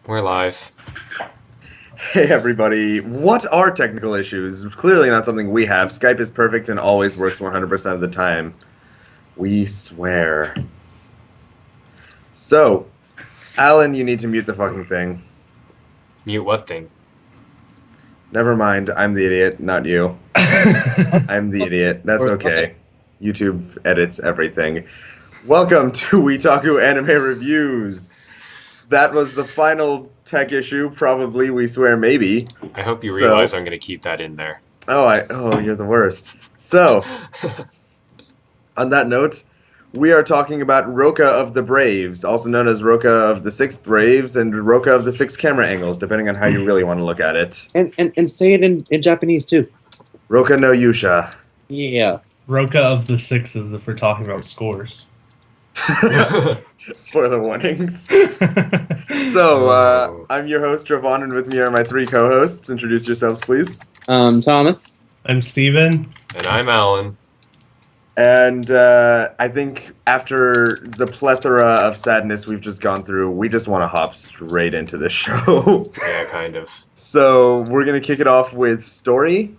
We're live. Hey everybody, what are technical issues? Clearly not something we have. Skype is perfect and always works 100% of the time. We swear. So, Allan, you need to mute the fucking thing. Mute what thing? Never mind, I'm the idiot, not you. I'm the idiot. That's okay. YouTube edits everything. Welcome to WeTaku Anime Reviews. That was the final tech issue, probably, we swear, maybe. I hope you So- realize I'm going to keep that in there. Oh, you're the worst. So, on that note, we are talking about Rokka of the Braves, also known as Rokka of the Six Braves and Rokka of the Six Camera Angles, depending on how you really want to look at it. And say it in Japanese too. Rokka no Yuusha. Yeah. Rokka of the Sixes, if we're talking about scores. Spoiler warnings. So, I'm your host, Jovan, and with me are my three co-hosts. Introduce yourselves, please. Thomas. I'm Steven. And I'm Allan. And I think after the plethora of sadness we've just gone through, we just want to hop straight into the show. Yeah, kind of. So we're going to kick it off with story.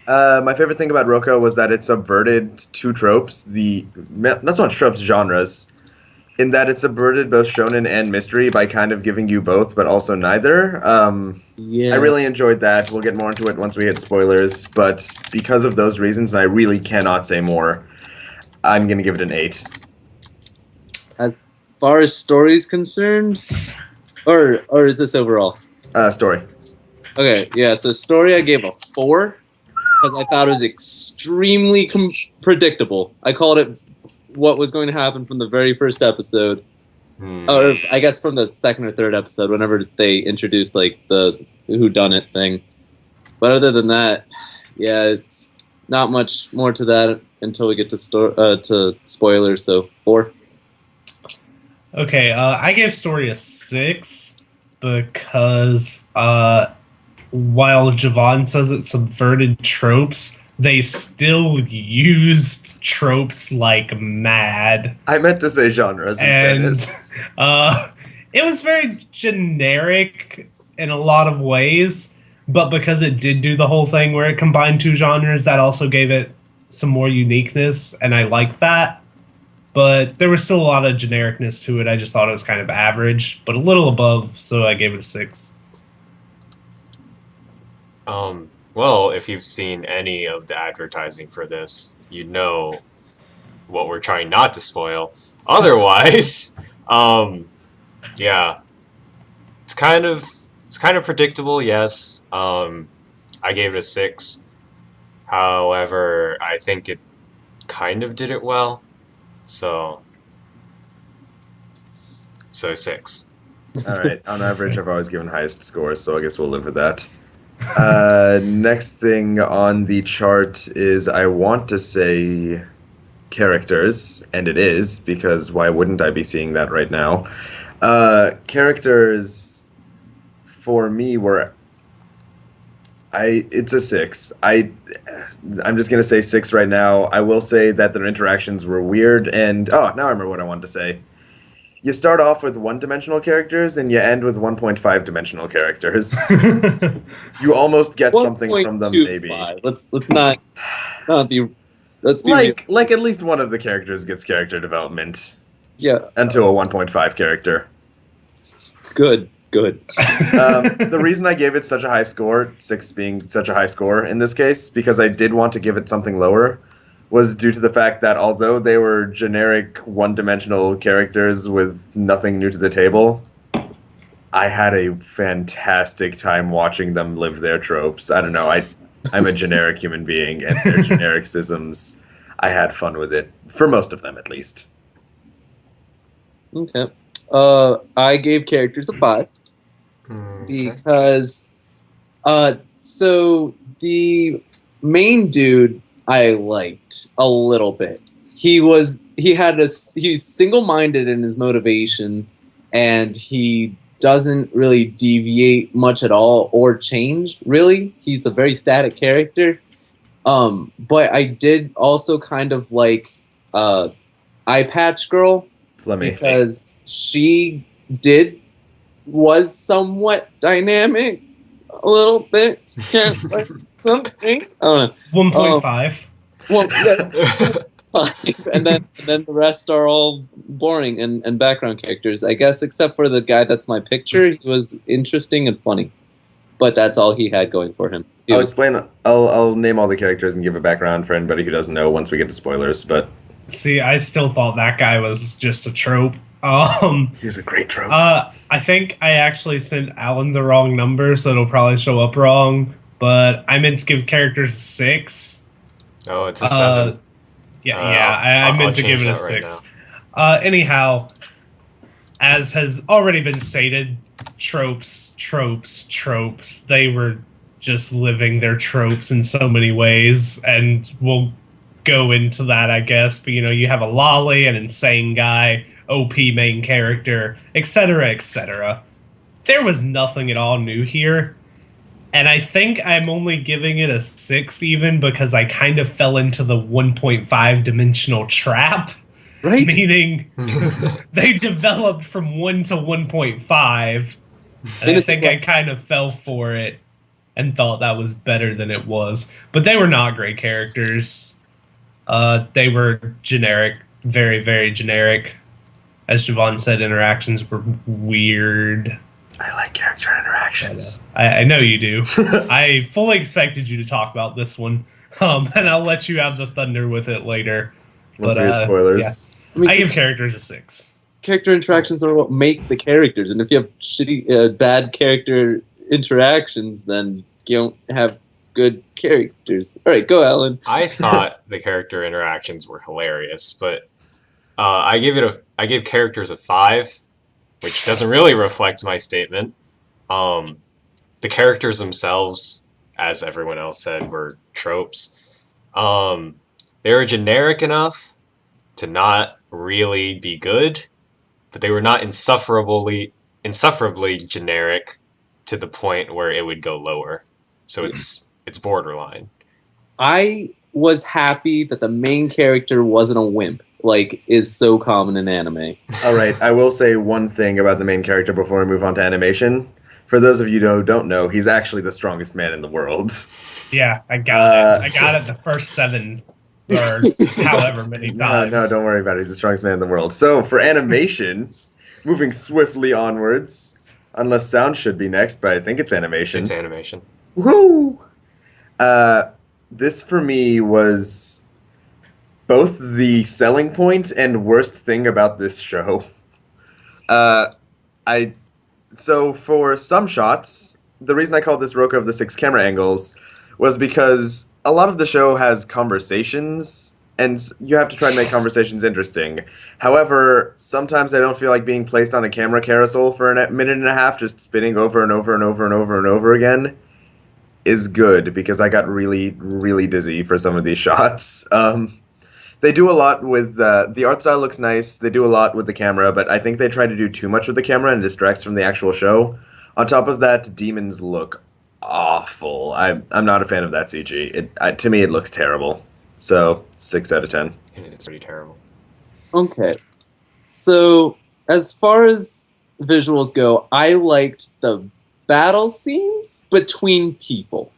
My favorite thing about Rokka was that it subverted two tropes, not so much tropes, genres, in that it subverted both shonen and mystery by kind of giving you both, but also neither. Yeah. I really enjoyed that. We'll get more into it once we hit spoilers, but because of those reasons, and I really cannot say more, I'm going to give it an 8. As far as story's concerned, or is this overall? Story. Okay, yeah. So story, I gave a 4 because I thought it was extremely predictable. I called it what was going to happen from the very first episode. Or I guess from the second or third episode, whenever they introduced like the whodunit thing. But other than that, yeah, it's not much more to that until we get to spoilers. So 4. Okay, I gave story a 6 because while Javon says it subverted tropes, they still used tropes like mad. I meant to say genres in fairness. It was very generic in a lot of ways, but because it did do the whole thing where it combined two genres, that also gave it some more uniqueness, and I liked that. But there was still a lot of genericness to it. I just thought it was kind of average, but a little above, so I gave it a 6. Well, if you've seen any of the advertising for this, you know what we're trying not to spoil. Otherwise, yeah, it's kind of predictable. Yes, I gave it a 6. However, I think it kind of did it well. So 6. All right. On average, I've always given highest scores, so I guess we'll live with that. Next thing on the chart is I want to say characters, and it is, because why wouldn't I be seeing that right now? Characters for me were it's a 6. I'm just gonna say 6 right now. I will say that their interactions were weird, and now I remember what I wanted to say. You start off with one-dimensional characters, and you end with 1.5-dimensional characters. You almost get something from them, maybe. Let's not be. Let's be like at least one of the characters gets character development. Yeah. Until a 1.5 character. Good. The reason I gave it such a high score, 6 being such a high score in this case, because I did want to give it something lower, was due to the fact that although they were generic one-dimensional characters with nothing new to the table, I had a fantastic time watching them live their tropes. I don't know, I'm a generic human being, and their genericisms, I had fun with it. For most of them, at least. Okay. I gave characters a 5 because so the main dude I liked a little bit. He's single-minded in his motivation, and he doesn't really deviate much at all or change, really. He's a very static character. But I did also kind of like Eye Patch Girl Flemmy. because she did was somewhat dynamic, a little bit. Like something. I don't know. 1.5. Well, yeah, 5, and then the rest are all boring and background characters, I guess, except for the guy that's my picture. He was interesting and funny, but that's all he had going for him. I'll name all the characters and give a background for anybody who doesn't know once we get to spoilers. But See, I still thought that guy was just a trope. he's a great trope. I think I actually sent Allan the wrong number, so it'll probably show up wrong. But I meant to give characters a 6. Oh, it's a 7. I meant to give it a 6. Anyhow, as has already been stated, tropes. They were just living their tropes in so many ways, and we'll go into that, I guess. But you have a lolly, an insane guy, OP main character, etc., etc. There was nothing at all new here. And I think I'm only giving it a 6 even because I kind of fell into the 1.5 dimensional trap. Right? Meaning they developed from 1 to 1.5. And I think I kind of fell for it and thought that was better than it was. But they were not great characters. They were generic, very, very generic. As Javon said, interactions were weird. I like character interactions. I know you do. I fully expected you to talk about this one, and I'll let you have the thunder with it later. Once we get spoilers. Yeah. I give characters a 6. Character interactions are what make the characters, and if you have bad character interactions, then you don't have good characters. All right, go, Allan. I thought the character interactions were hilarious, but I gave characters a 5. Which doesn't really reflect my statement. The characters themselves, as everyone else said, were tropes. They were generic enough to not really be good, but they were not insufferably generic to the point where it would go lower. So it's borderline. I was happy that the main character wasn't a wimp, like is so common in anime. All right, I will say one thing about the main character before we move on to animation. For those of you who don't know, he's actually the strongest man in the world. Yeah, I got it. I got it the first 7 or however many times. No, don't worry about it. He's the strongest man in the world. So for animation, moving swiftly onwards, unless sound should be next, but I think it's animation. It's animation. Woo! This for me was both the selling point and worst thing about this show. So for some shots, the reason I called this Rokka of the 6 camera angles was because a lot of the show has conversations, and you have to try and make conversations interesting. However, sometimes I don't feel like being placed on a camera carousel for a minute and a half, just spinning over and over and over and over and over again, is good, because I got really, really dizzy for some of these shots. They do a lot with the art style looks nice. They do a lot with the camera, but I think they try to do too much with the camera and distracts from the actual show. On top of that, demons look awful. I'm not a fan of that CG. To me, it looks terrible. So 6 out of 10. It's pretty terrible. Okay, so as far as visuals go, I liked the battle scenes between people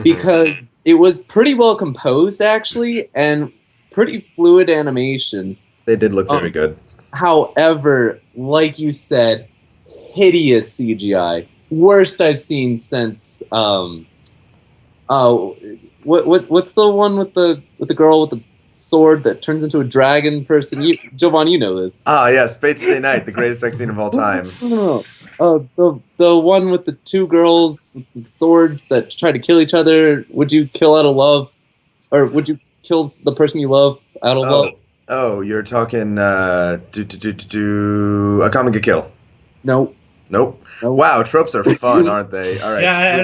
because it was pretty well composed actually, and pretty fluid animation. They did look very good. However, like you said, hideous CGI. Worst I've seen since what's the one with the girl with the sword that turns into a dragon person? Jovan, you know this. Ah, yes, Fate's Day Night, the greatest sex scene of all time. No. The one with the 2 girls with swords that try to kill each other. Would you kill out of love, or would you kill the person you love out of love? Oh, you're talking A Common Good Kill. Nope. Wow, tropes are fun, aren't they? All right. Yeah,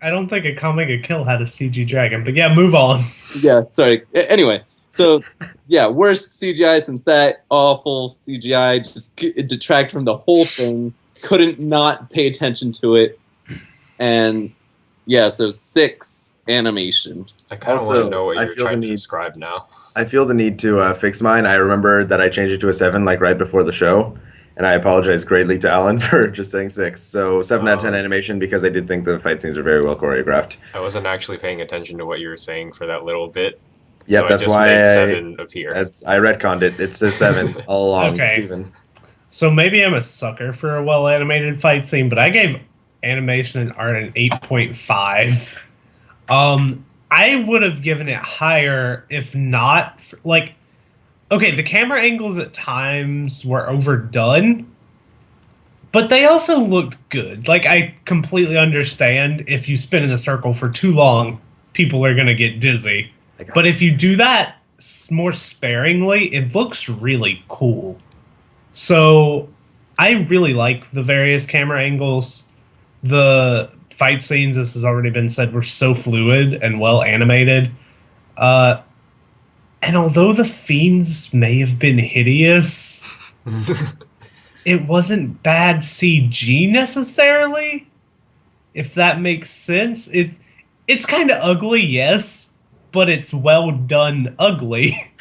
I don't think A Common Good Kill had a CG dragon, but yeah, move on. Yeah, sorry. Anyway, so yeah, worst CGI since that. Awful CGI, just detract from the whole thing. Couldn't not pay attention to it, and yeah, so 6 animation. I kind of want to know what you're trying to describe now. I feel the need to fix mine. I remember that I changed it to a 7 like right before the show, And I apologize greatly to Allan for just saying 6. So 7 out of 10 Um, animation because I did think the fight scenes are very well choreographed. I wasn't actually paying attention to what you were saying for that little bit, so Yep, I that's just why made 7 appear. I retconned it. It says 7 all along, Okay. Steven. So maybe I'm a sucker for a well animated fight scene, but I gave animation and art an 8.5. I would have given it higher if not for, like, okay, the camera angles at times were overdone, but they also looked good. Like, I completely understand if you spin in a circle for too long, people are gonna get dizzy. But if you do that more sparingly, it looks really cool. So I really like the various camera angles. The fight scenes, this has already been said, were so fluid and well animated. And although the fiends may have been hideous, it wasn't bad CG necessarily. If that makes sense. It's kind of ugly, yes, but it's well done ugly.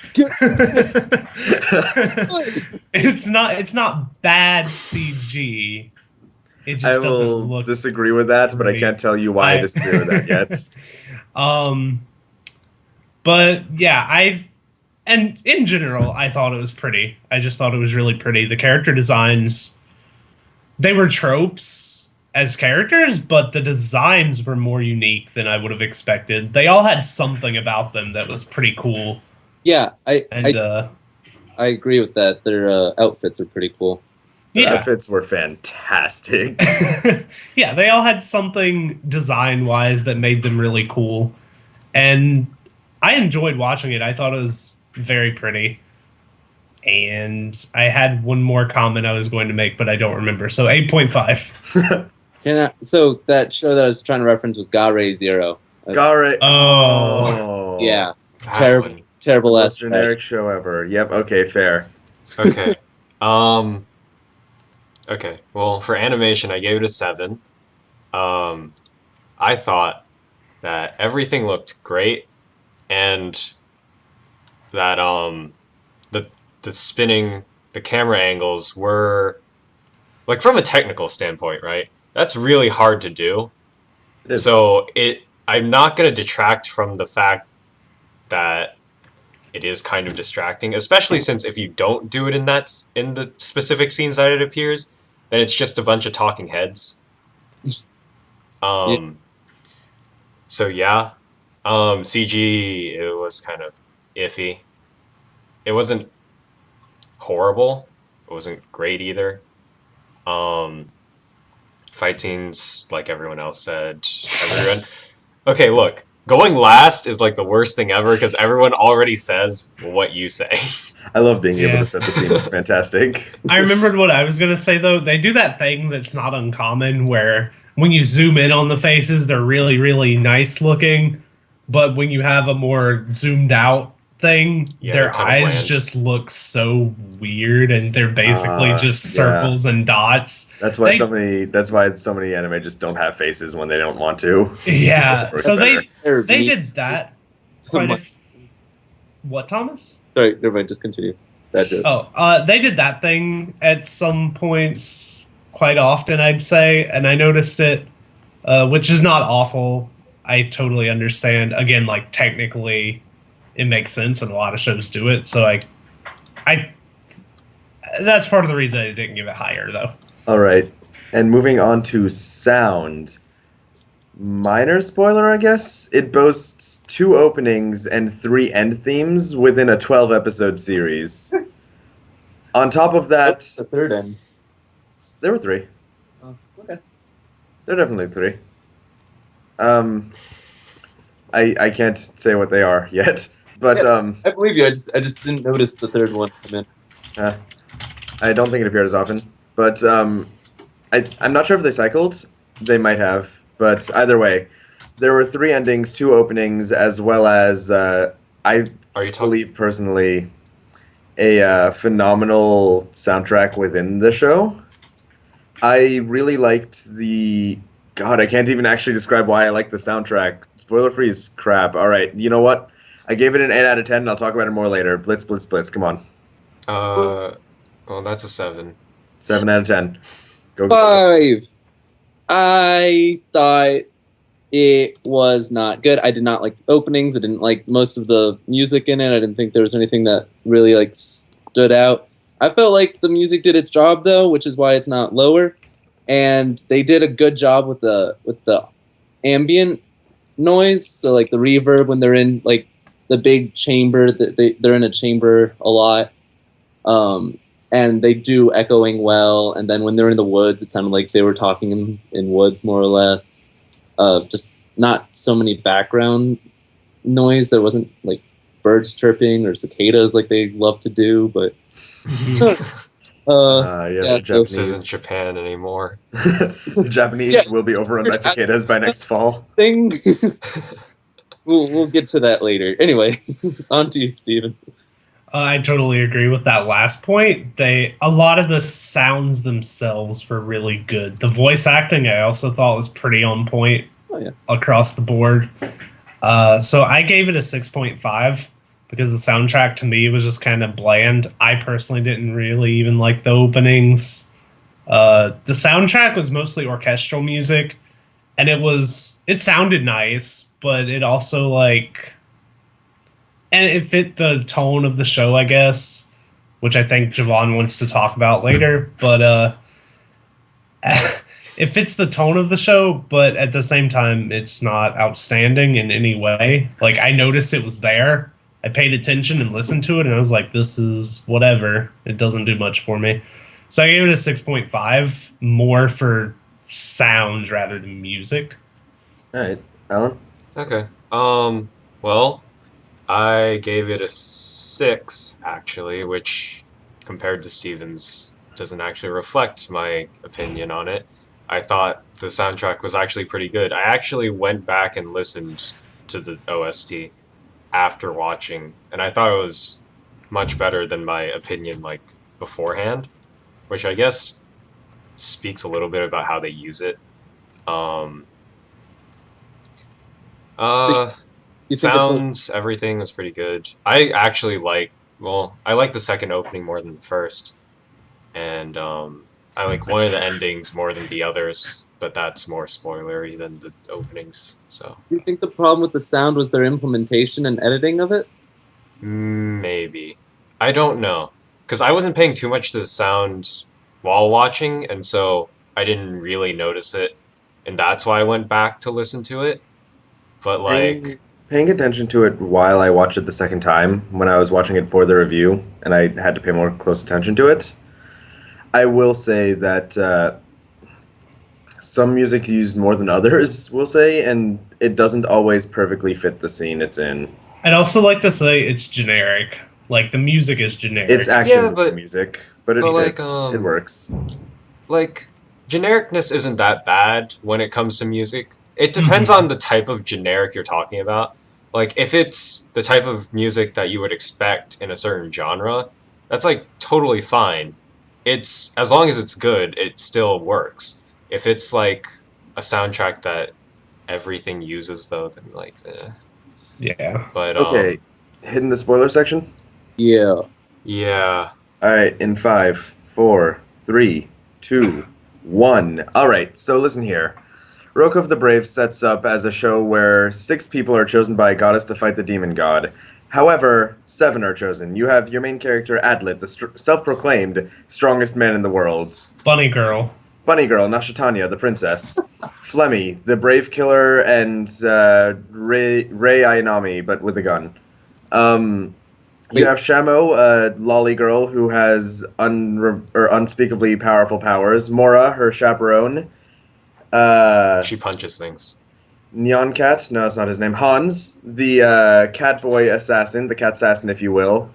It's not bad CG. It just I doesn't will look disagree with that, but I great. can't tell you why I disagree with that yet. But yeah, and in general, I thought it was pretty. I just thought it was really pretty. The character designs, they were tropes as characters, but the designs were more unique than I would have expected. They all had something about them that was pretty cool. Yeah, I agree with that. Their outfits are pretty cool. The Yeah. outfits were fantastic. Yeah, they all had something design-wise that made them really cool. And I enjoyed watching it. I thought it was very pretty. And I had one more comment I was going to make, but I don't remember. So 8.5. So that show that I was trying to reference was Gare Zero. Gare. Oh. Yeah, That terrible, one. terrible Most ass. generic show ever. Yep, okay, fair. Okay. Okay. Well, for animation, I gave it a 7. I thought that everything looked great, and that the spinning, the camera angles were, like, from a technical standpoint, right? That's really hard to do. It is. So I'm not going to detract from the fact that it is kind of distracting, especially since if you don't do it in the specific scenes that it appears, then it's just a bunch of talking heads. Yeah. So yeah, CG, it was kind of iffy. It wasn't horrible. It wasn't great either. Fight scenes, like everyone else said, everyone. Okay, look, going last is like the worst thing ever because everyone already says what you say. I love being able Yeah. to set the scene. It's fantastic. I remembered what I was going to say, though. They do that thing that's not uncommon where when you zoom in on the faces, they're really, really nice looking. But when you have a more zoomed out thing, Yeah, they're their kinda eyes bland. just look so weird and they're basically just yeah. circles and dots. That's why They- so many anime just don't have faces when they don't want to. Yeah. Or So better. they did that quite a What, Thomas? Sorry, never mind. Just continue. That joke. Oh, they did that thing at some points quite often, I'd say, and I noticed it, which is not awful. I totally understand. Again, like technically, it makes sense, and a lot of shows do it. So I that's part of the reason I didn't give it higher, though. All right. And moving on to sound. Minor spoiler, I guess. It boasts 2 openings and 3 end themes within a 12-episode series. On top of that, What's the third end? there were 3. Oh, okay. There are definitely 3. I can't say what they are yet, but I believe you. I just didn't notice the third one come in. I don't think it appeared as often. But I'm not sure if they cycled. They might have. But either way, there were 3 endings, 2 openings, as well as I Are you talking? believe personally a phenomenal soundtrack within the show. I really liked the... God, I can't even actually describe why I like the soundtrack. Spoiler free is crap. All right, you know what? I gave it an 8 out of 10, and I'll talk about it more later. Blitz, blitz, blitz. Come on. Well, that's a 7. 7 out of 10. Go. 5. I thought it was not good. I did not like the openings. I didn't like most of the music in it. I didn't think there was anything that really like stood out. I felt like the music did its job though, which is why it's not lower. And they did a good job with the ambient noise. So like the reverb when they're in like the big chamber, they're in a chamber a lot. And they do echoing well. And then when they're in the woods, it sounded like they were talking in woods more or less. Just not so many background noise. There wasn't like birds chirping or cicadas like they love to do. But Yes, yeah, the Japanese. This isn't Japan anymore. The Japanese will be overrun by cicadas by next fall. thing. We'll get to that later. Anyway, on to you, Steven. I totally agree with that last point. A lot of the sounds themselves were really good. The voice acting I also thought was pretty on point across the board. So I gave it a 6.5 because the soundtrack to me was just kind of bland. I personally didn't really even like the openings. The soundtrack was mostly orchestral music, and it sounded nice, but it also like... And it fit the tone of the show, I guess, which I think Javon wants to talk about later. But it fits the tone of the show, but at the same time, it's not outstanding in any way. Like, I noticed it was there. I paid attention and listened to it, and I was like, this is whatever. It doesn't do much for me. So I gave it a 6.5, more for sounds rather than music. All right, Allan? Okay. Well, I gave it a 6, actually, which, compared to Steven's, doesn't actually reflect my opinion on it. I thought the soundtrack was actually pretty good. I actually went back and listened to the OST after watching, and I thought it was much better than my opinion, like, beforehand, which I guess speaks a little bit about how they use it. Sounds, everything was pretty good. I actually I like the second opening more than the first. And I like one of the endings more than the others, but that's more spoilery than the openings. So Do you think the problem with the sound was their implementation and editing of it? maybe. I don't know. Because I wasn't paying too much to the sound while watching, and so I didn't really notice it. And that's why I went back to listen to it. But like... Paying attention to it while I watched it the second time, when I was watching it for the review, and I had to pay more close attention to it, I will say that some music used more than others, we'll say, and it doesn't always perfectly fit the scene it's in. I'd also like to say it's generic. Like, the music is generic. It's actually but music, but it like, fits. It works. Like, genericness isn't that bad when it comes to music. It depends on the type of generic you're talking about. Like, if it's the type of music that you would expect in a certain genre, that's, like, totally fine. It's, as long as it's good, it still works. If it's, like, a soundtrack that everything uses, though, then, like, Yeah. But, Okay, hitting the spoiler section? Yeah. yeah. Alright, in 5, 4, 3, 2, 1. Alright, so listen here. Rokka of the Brave sets up as a show where 6 people are chosen by a goddess to fight the demon god. However, 7 are chosen. You have your main character, Adlet, the self-proclaimed strongest man in the world. Bunny Girl. Bunny Girl, Nashitanya, the princess. Flemmy, the brave killer, and Rei Ayanami, but with a gun. You have Shamo, a lolly girl who has unspeakably powerful powers. Mora, her chaperone. She punches things. Nyan Cat, no, that's not his name. Hans, the Catboy assassin, the cat assassin, if you will.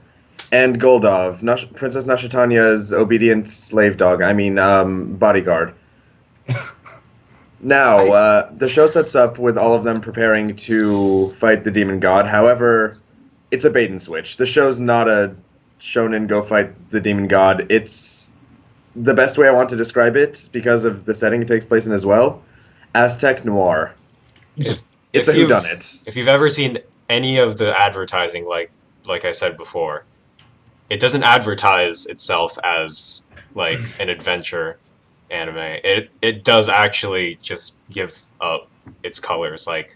And Goldov, Princess Nashitanya's obedient slave dog. Bodyguard. Now, the show sets up with all of them preparing to fight the demon god. However, it's a bait and switch. The show's not a shonen go fight the demon god. It's the best way I want to describe it, because of the setting it takes place in as well. Aztec noir. It's a whodunit. If you've ever seen any of the advertising, like I said before, it doesn't advertise itself as like an adventure anime. It does actually just give up its colors like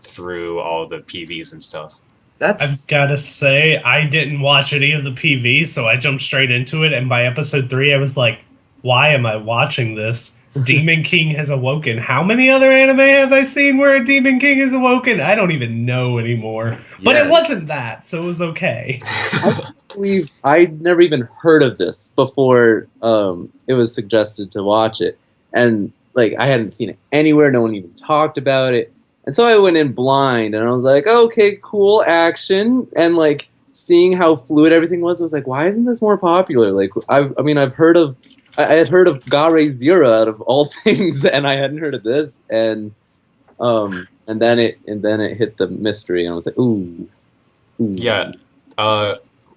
through all the PVs and stuff. That's I've got to say, I didn't watch any of the PV, so I jumped straight into it. And by episode 3, I was like, why am I watching this? Demon King has awoken. How many other anime have I seen where a Demon King has awoken? I don't even know anymore. But Yes. it wasn't that, so it was okay. I believe I'd never even heard of this before it was suggested to watch it. And like I hadn't seen it anywhere, no one even talked about it. And so I went in blind and I was like, okay, cool action. And like seeing how fluid everything was, I was like, why isn't this more popular? Like I had heard of Gare Zero out of all things, and I hadn't heard of this. And then it hit the mystery, and I was like, ooh. Yeah.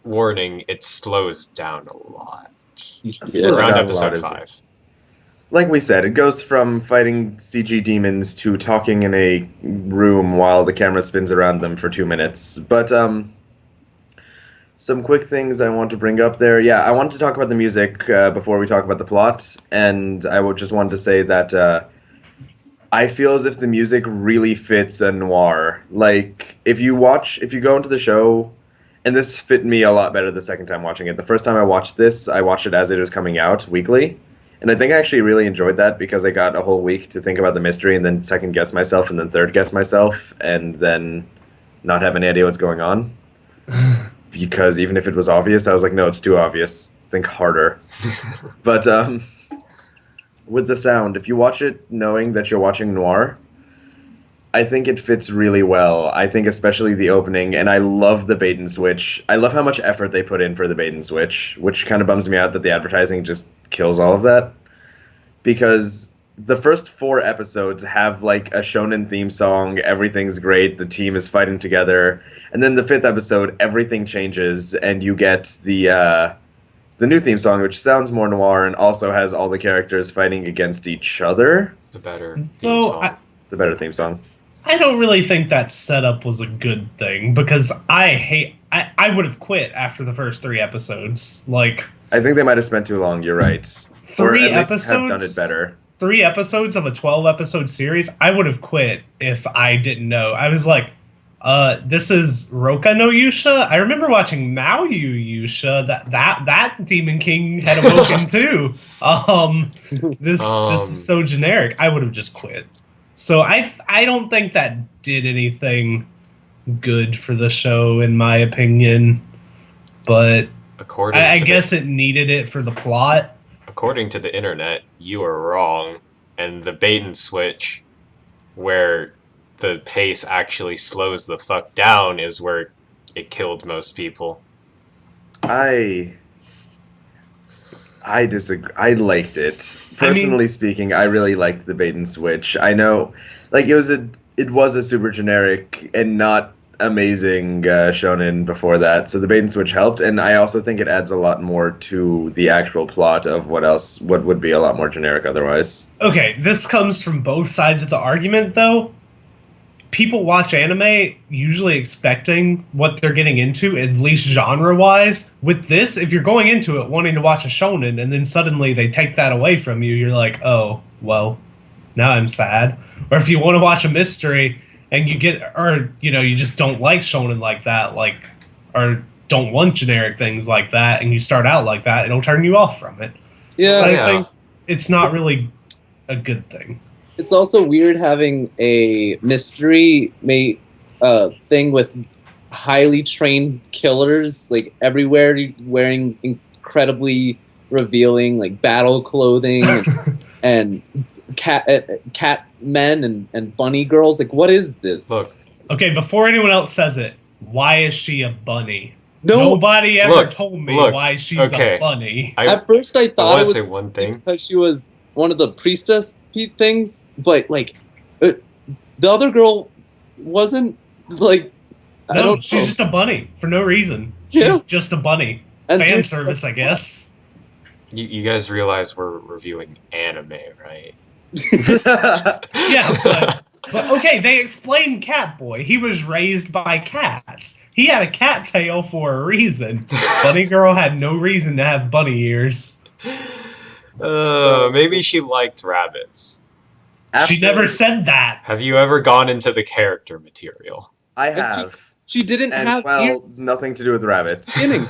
Warning, it slows down a lot. slows Around down a episode lot, 5. like we said, it goes from fighting CG demons to talking in a room while the camera spins around them for 2 minutes. But some quick things I want to bring up there. Yeah, I wanted to talk about the music before we talk about the plot, and I would just wanted to say that I feel as if the music really fits a noir. Like, if you go into the show, and this fit me a lot better the second time watching it. The first time I watched this, I watched it as it was coming out weekly. And I think I actually really enjoyed that because I got a whole week to think about the mystery and then second guess myself and then third guess myself and then not have any idea what's going on. Because even if it was obvious, I was like, no, it's too obvious. Think harder. But with the sound, if you watch it knowing that you're watching noir, I think it fits really well. I think especially the opening, and I love the bait and switch. I love how much effort they put in for the bait and switch, which kind of bums me out that the advertising just kills all of that. Because the first 4 episodes have like a shonen theme song, everything's great, the team is fighting together, and then the 5th episode, everything changes, and you get the new theme song, which sounds more noir and also has all the characters fighting against each other. The better theme song. The better theme song. I don't really think that setup was a good thing because I would have quit after the first 3 episodes. Like, I think they might have spent too long, you're right. Or 3 at least episodes have done it better. 3 episodes of a 12-episode series, I would have quit if I didn't know. I was like, this is Rokka no Yuusha. I remember watching Maoyu Yuusha. That Demon King had awoken too. This is so generic. I would have just quit. So I don't think that did anything good for the show, in my opinion. But I guess it needed it for the plot. According to the internet, you are wrong, and the bait and switch, where the pace actually slows the fuck down, is where it killed most people. I disagree. I liked it. Personally speaking, I really liked the bait and switch. I know, like it was a super generic and not amazing shonen before that, so the bait and switch helped, and I also think it adds a lot more to the actual plot of what would be a lot more generic otherwise. Okay, this comes from both sides of the argument, though. People watch anime usually expecting what they're getting into, at least genre-wise. With this, if you're going into it wanting to watch a shonen, and then suddenly they take that away from you, you're like, oh, well, now I'm sad. Or if you want to watch a mystery, and you just don't like shonen like that, or don't want generic things like that, and you start out like that, it'll turn you off from it. Yeah, so I think it's not really a good thing. It's also weird having a mystery thing with highly trained killers like everywhere, wearing incredibly revealing like battle clothing and cat men and bunny girls. Like, what is this? Look. Okay, before anyone else says it, why is she a bunny? No, Nobody ever told me why she's a bunny. At first, I thought it was say one thing because she was one of the priestess things, but like the other girl wasn't like. No, she's just a bunny for no reason. She's just a bunny. And fan service, I guess. You guys realize we're reviewing anime, right? Yeah, but okay, they explained Catboy. He was raised by cats. He had a cat tail for a reason. Bunny Girl had no reason to have bunny ears. Maybe she liked rabbits. She never said that. Have you ever gone into the character material? I have. She didn't And, have well, ears. nothing to do with rabbits. Beginning.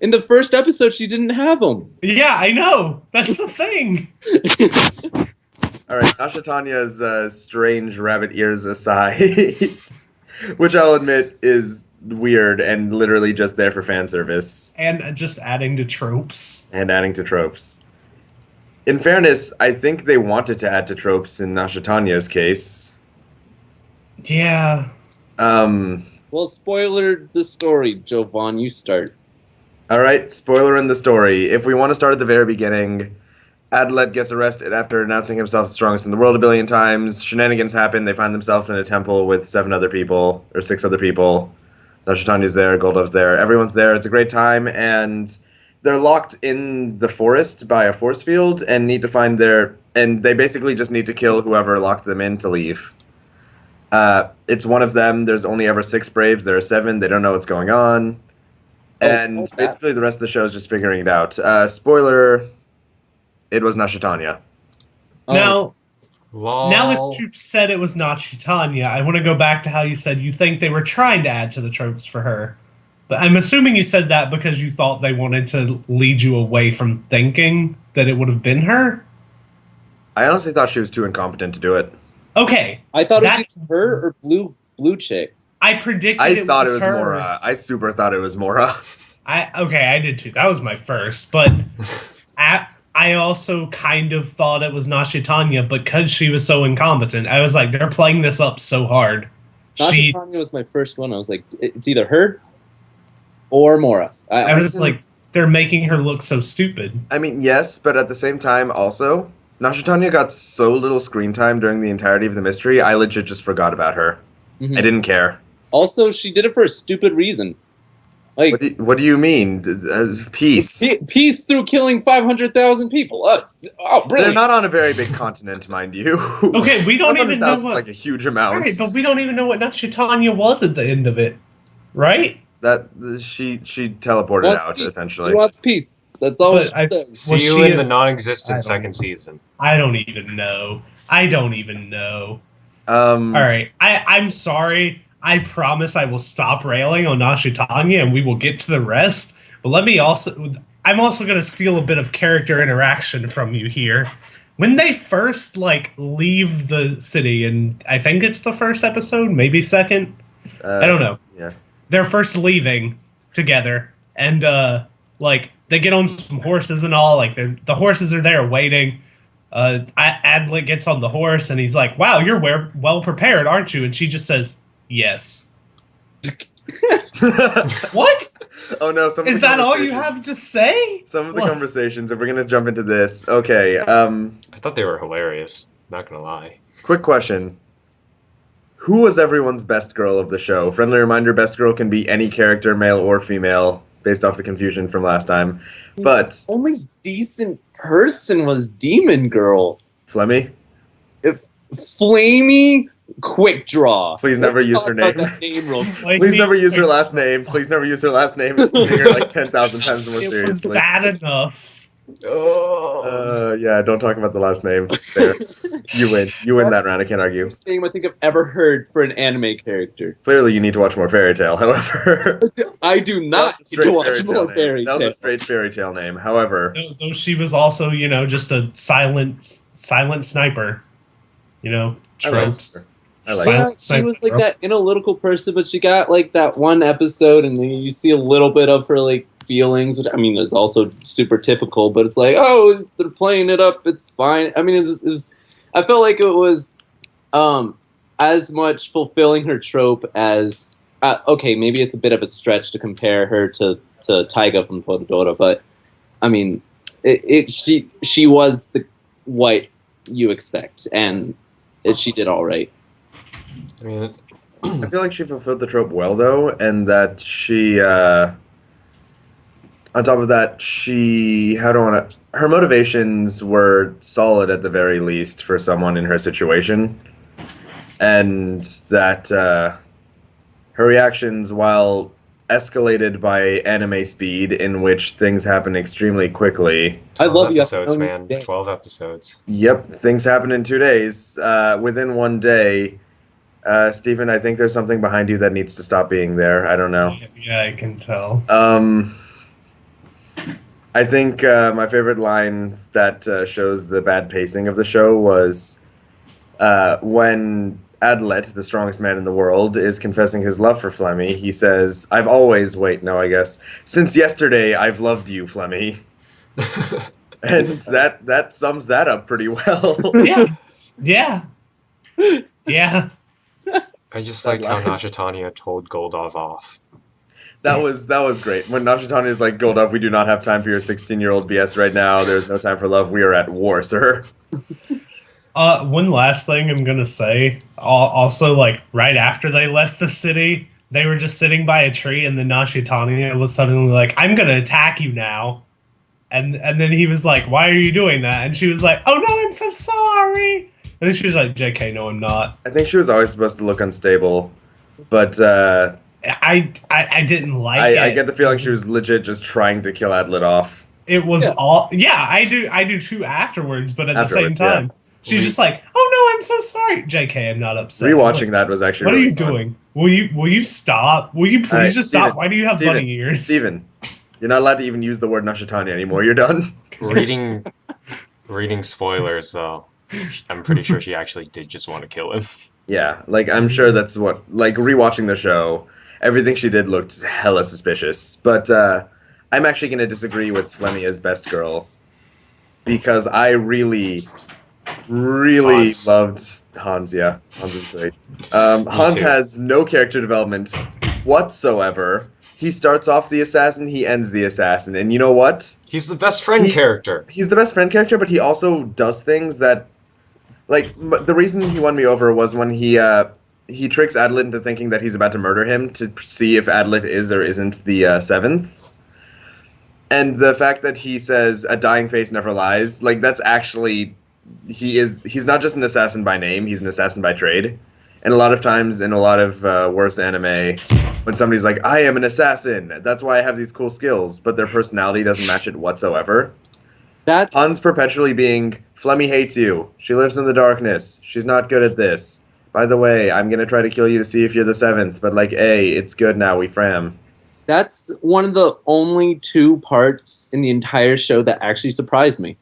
In the first episode, she didn't have them. Yeah, I know. That's the thing. All right, Nasha Tanya's strange rabbit ears aside, which I'll admit is weird and literally just there for fan service And just adding to tropes. and adding to tropes. In fairness, I think they wanted to add to tropes in Nasha Tanya's case. Yeah. Well, spoiler the story, Jovan. You start. All right, spoiler in the story. If we want to start at the very beginning, Adelet gets arrested after announcing himself the strongest in the world a billion times. Shenanigans happen. They find themselves in a temple with 6 other people. Nasha Tanya's there, Goldov's there. Everyone's there. It's a great time, and they're locked in the forest by a force field and need to find and they basically just need to kill whoever locked them in to leave. It's one of them. There's only ever 6 Braves. There are 7. They don't know what's going on. And basically the rest of the show is just figuring it out. Spoiler, it was Nasha Tanya. Now Lol. that you've said it was not Tanya, I want to go back to how you said you think they were trying to add to the tropes for her. But I'm assuming you said that because you thought they wanted to lead you away from thinking that it would have been her? I honestly thought she was too incompetent to do it. Okay. I thought it was That's- either her or blue chick. I predicted I thought it was her. Mora. I super thought it was Mora. I did too. That was my first. But I also kind of thought it was Nasha Tanya because she was so incompetent. I was like, they're playing this up so hard. Nasha Tanya was my first one. I was like, it's either her or Mora. I was like, they're making her look so stupid. I mean, yes, but at the same time, also, Nasha Tanya got so little screen time during the entirety of the mystery, I legit just forgot about her. Mhm. I didn't care. Also, she did it for a stupid reason. Like, What do you mean? Peace. peace through killing 500,000 people. Oh, They're brilliant. not on a very big continent, mind you. Okay, we don't even know 100,000's what. like a huge amount. Right, but we don't even know what Nasha Tanya was at the end of it, right? That she teleported Wants out peace. essentially. She wants peace. That's all But she I- says. See Was you she in the I non-existent don't second know. season. I don't even know. Um, All right, I'm sorry. I promise I will stop railing on Nasha Tanya and we will get to the rest. But I'm also going to steal a bit of character interaction from you here. When they first leave the city, and I think it's the first episode, maybe second. I don't know. Yeah. They're first leaving together, and they get on some horses and all. Like the horses are there waiting. Adlet gets on the horse and he's like, "Wow, you're well prepared, aren't you?" And she just says, "Yes." What? Oh no! Some of Is the that all you conversations- have to say? Some of the What? conversations. If we're gonna jump into this, okay. I thought they were hilarious. Not gonna lie. Quick question: who was everyone's best girl of the show? Friendly reminder: best girl can be any character, male or female, based off the confusion from last time. But Only decent person was Demon Girl. Flemmy, Flamey Quick Draw. Please never Let's use talk her about name. that name real quick. Like please me- never use her last name. Please never use her last name. Treating her like 10,000 times more It was seriously. bad enough. Oh. Yeah, don't talk about the last name. There. You win. You win that round. I can't argue. Best name I think I've ever heard for an anime character. Clearly, you need to watch more Fairy Tale. However, I do not That's a need to watch Fairy Tail more name. Fairy That was a Tale. straight Fairy Tale name. However, Though she was also, just a silent sniper. Tropes. I like Yeah, it. she was like that analytical person, but she got like that one episode, and then you see a little bit of her like feelings, which I mean is also super typical. But it's like, oh, they're playing it up. It's fine. I mean, it was I felt like it was as much fulfilling her trope as okay, maybe it's a bit of a stretch to compare her to Taiga from Toradora, but I mean, she was the what you expect, and she did all right. I mean, I feel like she fulfilled the trope well, though, and that she, on top of that, her motivations were solid at the very least for someone in her situation, and that her reactions, while escalated by anime speed, in which things happen extremely quickly. I 12 love you. episodes, man. 12 episodes. Yep, things happen in 2 days. Within 1 day. Stephen, I think there's something behind you that needs to stop being there. I don't know. Yeah, I can tell. I think my favorite line that shows the bad pacing of the show was when Adlet, the strongest man in the world, is confessing his love for Flemmy. He says, since yesterday I've loved you, Flemmy. And that sums that up pretty well. Yeah. I just liked how Nachitania told Goldov off. That was great. When Nachitania is like, Goldov, we do not have time for your 16-year-old BS right now. There's no time for love. We are at war, sir. One last thing I'm gonna say. Also, like right after they left the city, they were just sitting by a tree, and then Nashitani was suddenly like, "I'm gonna attack you now," and then he was like, "Why are you doing that?" And she was like, "Oh no, I'm so sorry." And then she was like, "JK, no, I'm not." I think she was always supposed to look unstable, but I didn't like it. I get the feeling she was legit just trying to kill Adlet off. It was all I do too afterwards, but at the same time. Yeah. She's just like, "Oh no, I'm so sorry, JK. I'm not upset." Rewatching that was actually. What really are you fun. doing? Will you stop? Will you please just stop? Why do you have bunny ears? Steven, you're not allowed to even use the word Nashitani anymore. You're done. Reading spoilers though, I'm pretty sure she actually did just want to kill him. Yeah, like I'm sure that's what. Like rewatching the show, everything she did looked hella suspicious. But I'm actually going to disagree with Flemmy as best girl because I really loved Hans. Yeah, Hans is great. Hans too. has no character development whatsoever. He starts off the assassin, he ends the assassin, and you know what? He's the best friend character. He's the best friend character, but he also does things that, like, the reason he won me over was when he tricks Adlet into thinking that he's about to murder him to see if Adlet is or isn't the seventh. And the fact that he says a dying face never lies, like that's actually he's not just an assassin by name, he's an assassin by trade. And a lot of times in a lot of worse anime, when somebody's like, I am an assassin, that's why I have these cool skills, but their personality doesn't match it whatsoever. That's Hans perpetually being, Flemmy hates you, she lives in the darkness, she's not good at this. By the way, I'm gonna try to kill you to see if you're the seventh, but like, hey, it's good now, we fram. That's one of the only 2 parts in the entire show that actually surprised me.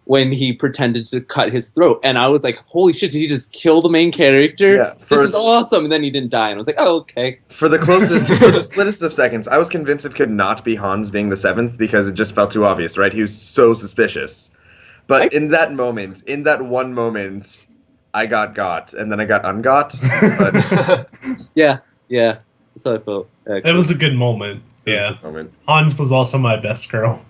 When he pretended to cut his throat. And I was like, holy shit, did he just kill the main character? Yeah, this is awesome. And then he didn't die. And I was like, oh, okay. For the splittest of seconds, I was convinced it could not be Hans being the seventh because it just felt too obvious, right? He was so suspicious. But in that one moment, I got, and then I got ungot. But Yeah. That's how I felt. It was a good moment. Yeah. Moment. Hans was also my best girl.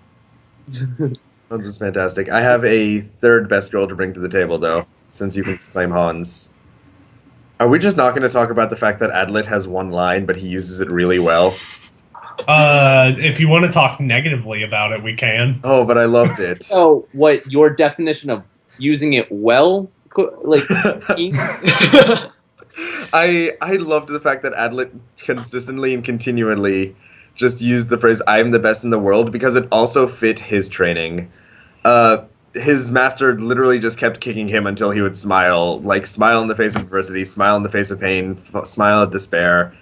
Hans is fantastic. I have a third best girl to bring to the table, though, since you can claim Hans. Are we just not going to talk about the fact that Adlet has one line, but he uses it really well? If you want to talk negatively about it, we can. Oh, but I loved it. So, what your definition of using it well, like, I loved the fact that Adlet consistently and continually just used the phrase "I am the best in the world" because it also fit his training. His master literally just kept kicking him until he would smile, like smile in the face of adversity, smile in the face of pain, smile at despair.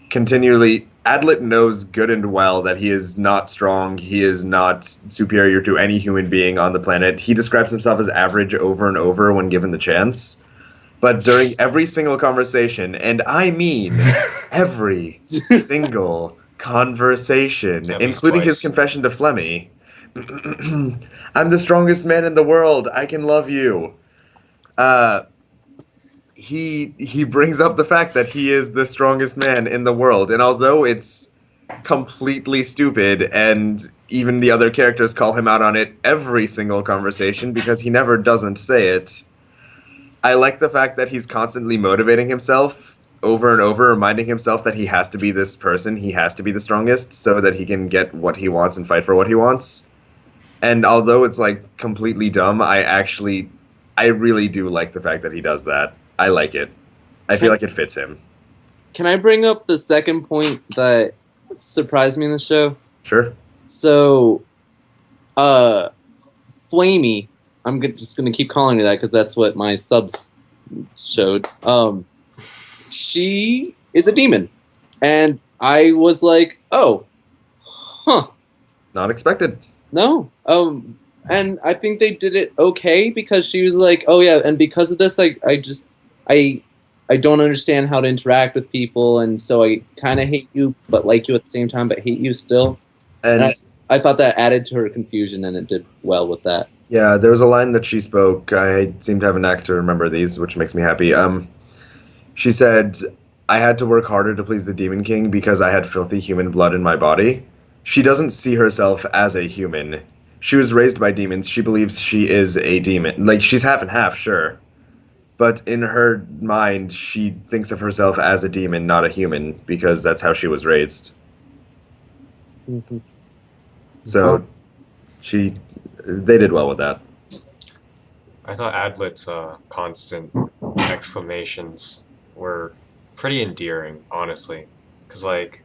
Continually, Adlet knows good and well that he is not strong, he is not superior to any human being on the planet. He describes himself as average over and over when given the chance. But during every single conversation, and I mean every single conversation, including his confession to Flemmy, I'm the strongest man in the world, I can love you. He brings up the fact that he is the strongest man in the world, and although it's completely stupid, and even the other characters call him out on it every single conversation because he never doesn't say it, I like the fact that he's constantly motivating himself over and over, reminding himself that he has to be this person, he has to be the strongest, so that he can get what he wants and fight for what he wants. And although it's like completely dumb, I really do like the fact that he does that. I like it. I feel like it fits him. Can I bring up the second point that that surprised me in the show? Sure. So, Flamey, just gonna keep calling her that because that's what my subs showed. She is a demon, and I was like, oh, huh, Not expected. no. And I think they did it okay because she was like, oh yeah, and because of this, I don't understand how to interact with people, and so I kind of hate you, but like you at the same time, but hate you still. And I thought that added to her confusion, and it did well with that. Yeah, there was a line that she spoke. I seem to have a knack to remember these, which makes me happy. She said, I had to work harder to please the Demon King because I had filthy human blood in my body. She doesn't see herself as a human. She was raised by demons. She believes she is a demon. Like, she's half and half, sure. But in her mind, she thinks of herself as a demon, not a human, because that's how she was raised. Mm-hmm. So, they did well with that. I thought Adlet's constant exclamations were pretty endearing, honestly. Because, like,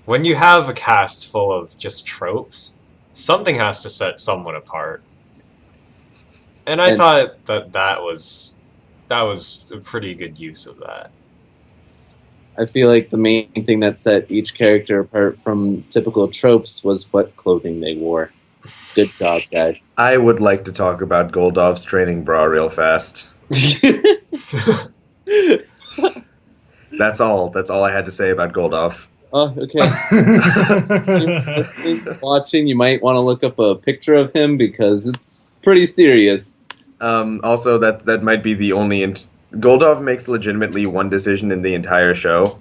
when you have a cast full of just tropes, something has to set someone apart. And I thought that was a pretty good use of that. I feel like the main thing that set each character apart from typical tropes was what clothing they wore. Good job, guys. I would like to talk about Goldov's training bra real fast. That's all. That's all I had to say about Goldov. Oh, okay. Watching, you might want to look up a picture of him because it's pretty serious. Also, that might be the only... Goldov makes legitimately one decision in the entire show,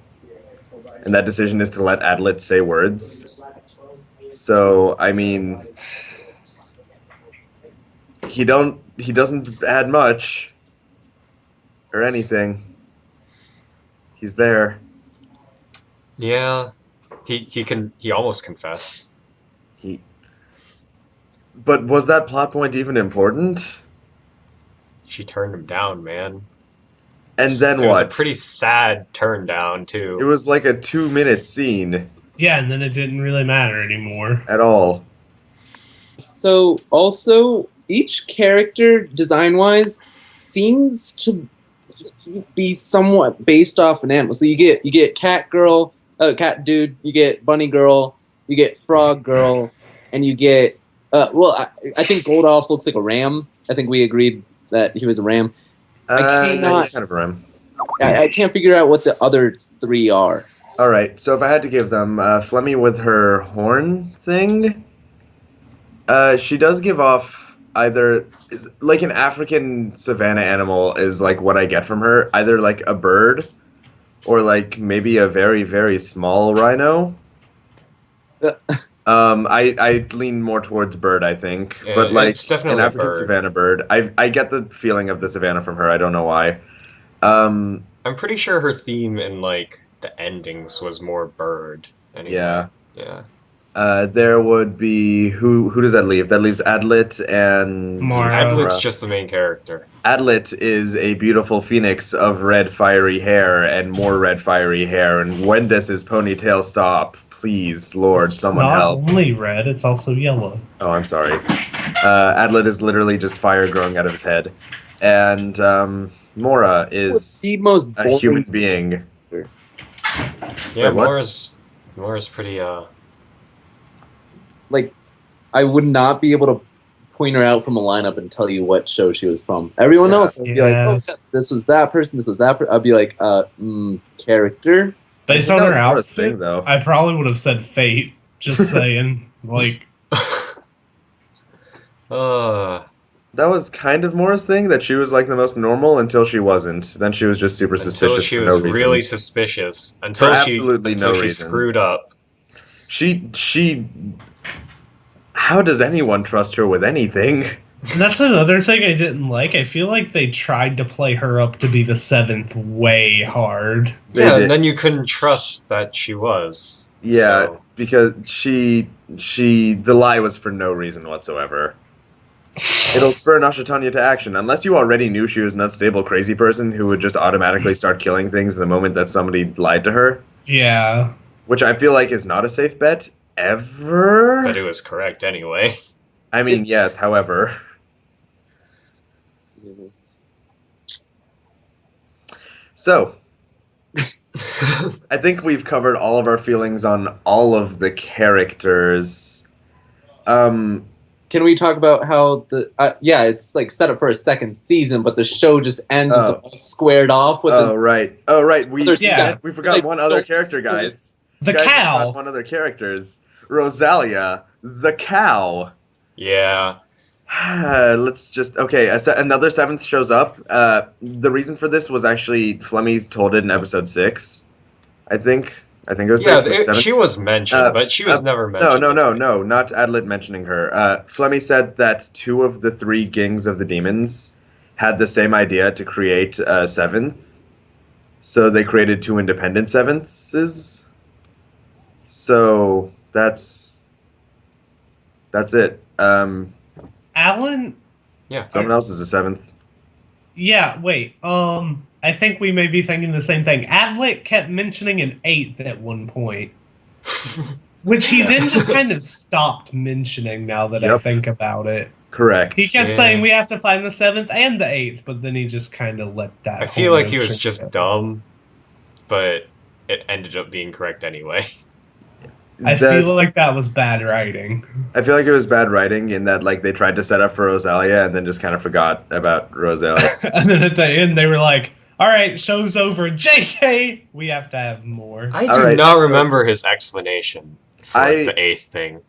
and that decision is to let Adlet say words. So, I mean... He doesn't add much or anything. He's there. Yeah, he almost confessed. But was that plot point even important? She turned him down, man. And then what? It was a pretty sad turn down too. It was like a 2-minute scene. Yeah, and then it didn't really matter anymore. At all. So, also, each character, design-wise, seems to be somewhat based off an animal. So you get cat girl, cat dude, you get bunny girl, you get frog girl, and you get I think Goldolf looks like a ram. I think we agreed that he was a ram. Yeah, he's kind of a ram. I can't figure out what the other three are. All right, so if I had to give them, Flemmy with her horn thing, she does give off either, like an African savanna animal is like what I get from her, either like a bird or like maybe a very, very small rhino. I lean more towards bird, I think, Yeah, but like it's definitely an a African bird. savanna bird. I get the feeling of the savanna from her. I don't know why. I'm pretty sure her theme in like the endings was more bird. Anyway. Yeah. Yeah. There would be who does that leave? That leaves Adlet and Mara. Adlet's just the main character. Adlet is a beautiful phoenix of red fiery hair and more red fiery hair. And when does his ponytail stop? Please, Lord, someone Not help. only red, it's also yellow. Oh, I'm sorry. Adlet is literally just fire growing out of his head. And Mora is The most a boring human being. Yeah, Wait, what? Mora's pretty like, I would not be able to point her out from a lineup and tell you what show she was from. Everyone Yeah. else would be like, oh, yeah, this was that person, this was that person. I'd be like, character? Based I on think her that was Mora's outfit, thing, though. I probably would have said Fate. Just saying. Like, That was kind of Mora's thing, that she was like the most normal until she wasn't. Then she was just super until suspicious she for was no reason. really suspicious. Until For she absolutely no she reason. screwed up. She how does anyone trust her with anything? and that's another thing I didn't like. I feel like they tried to play her up to be the seventh way hard. They Yeah, did. and then you couldn't trust that she was. Yeah, So, because the lie was for no reason whatsoever. It'll spur Nashatanya to action, unless you already knew she was an unstable crazy person who would just automatically start killing things the moment that somebody lied to her. Yeah. which I feel like is not a safe bet ever. But it was correct anyway. I mean, yes, however. So, I think we've covered all of our feelings on all of the characters. Can we talk about how it's like set up for a second season, but the show just ends with them all squared off with right. We forgot one other character, guys. The Guys, we cow. forgot one other characters. Rosalia, the cow. Yeah. Let's just another seventh shows up. The reason for this was actually Flemmy told it in episode 6. I think it was 6. She was mentioned, but she was never mentioned. No, not Adlet mentioning her. Flemmy said that 2 of the 3 gangs of the demons had the same idea to create a 7th, so they created 2 independent 7ths. So that's it. Allan. Yeah. Someone else is a 7th. Yeah. Wait. I think we may be thinking the same thing. Adlet kept mentioning an 8th at one point, which he then just kind of stopped mentioning. Now that I think about it, correct. He kept saying we have to find the 7th and the 8th, but then he just kind of let that. I feel like he was just dumb, but it ended up being correct anyway. I feel like that was bad writing. I feel like it was bad writing in that like they tried to set up for Rosalia and then just kind of forgot about Rosalia. And then at the end they were like, all right, show's over. JK, we have to have more. I do not remember his explanation for the 8th thing.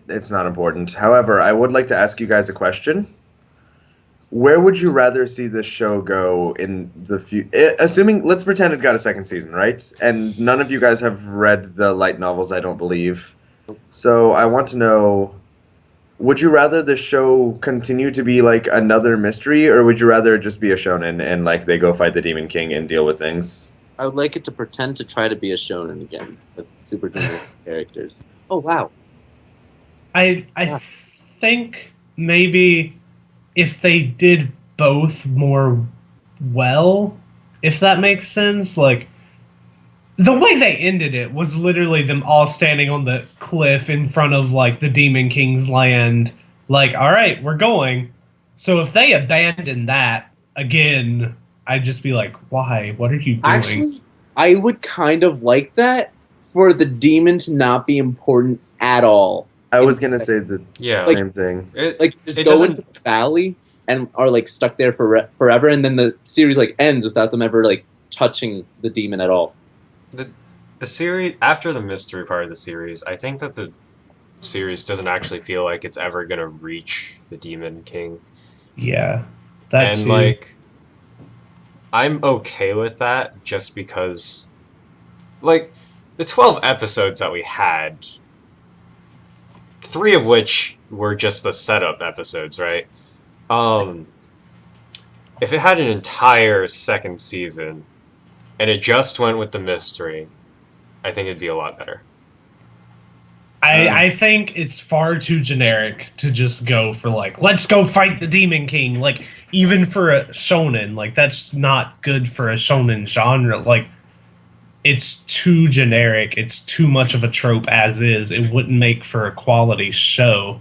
It's not important. However, I would like to ask you guys a question. Where would you rather see this show go in the future? Assuming, let's pretend it got a second season, right? And none of you guys have read the light novels, I don't believe. So I want to know, would you rather the show continue to be like another mystery, or would you rather it just be a shonen and like they go fight the Demon King and deal with things? I would like it to pretend to try to be a shonen again with super generic characters. Oh wow! I think maybe if they did both more well, if that makes sense, like the way they ended it was literally them all standing on the cliff in front of like the Demon King's land, like, all right, we're going. So if they abandon that again, I'd just be like, why? What are you doing? Actually, I would kind of like that for the demon to not be important at all. I was gonna say the same thing. Just go into the valley and are like stuck there forever, and then the series like ends without them ever like touching the demon at all. The series after the mystery part of the series, I think that the series doesn't actually feel like it's ever gonna reach the Demon King. Yeah, that and too. Like, I'm okay with that just because, like, the 12 episodes that we had, 3 of which were just the setup episodes, right? If it had an entire second season and it just went with the mystery, I think it'd be a lot better. I think it's far too generic to just go for like, let's go fight the Demon King. Like, even for a shonen, like that's not good for a shonen genre. Like, it's too generic. It's too much of a trope as is. It wouldn't make for a quality show.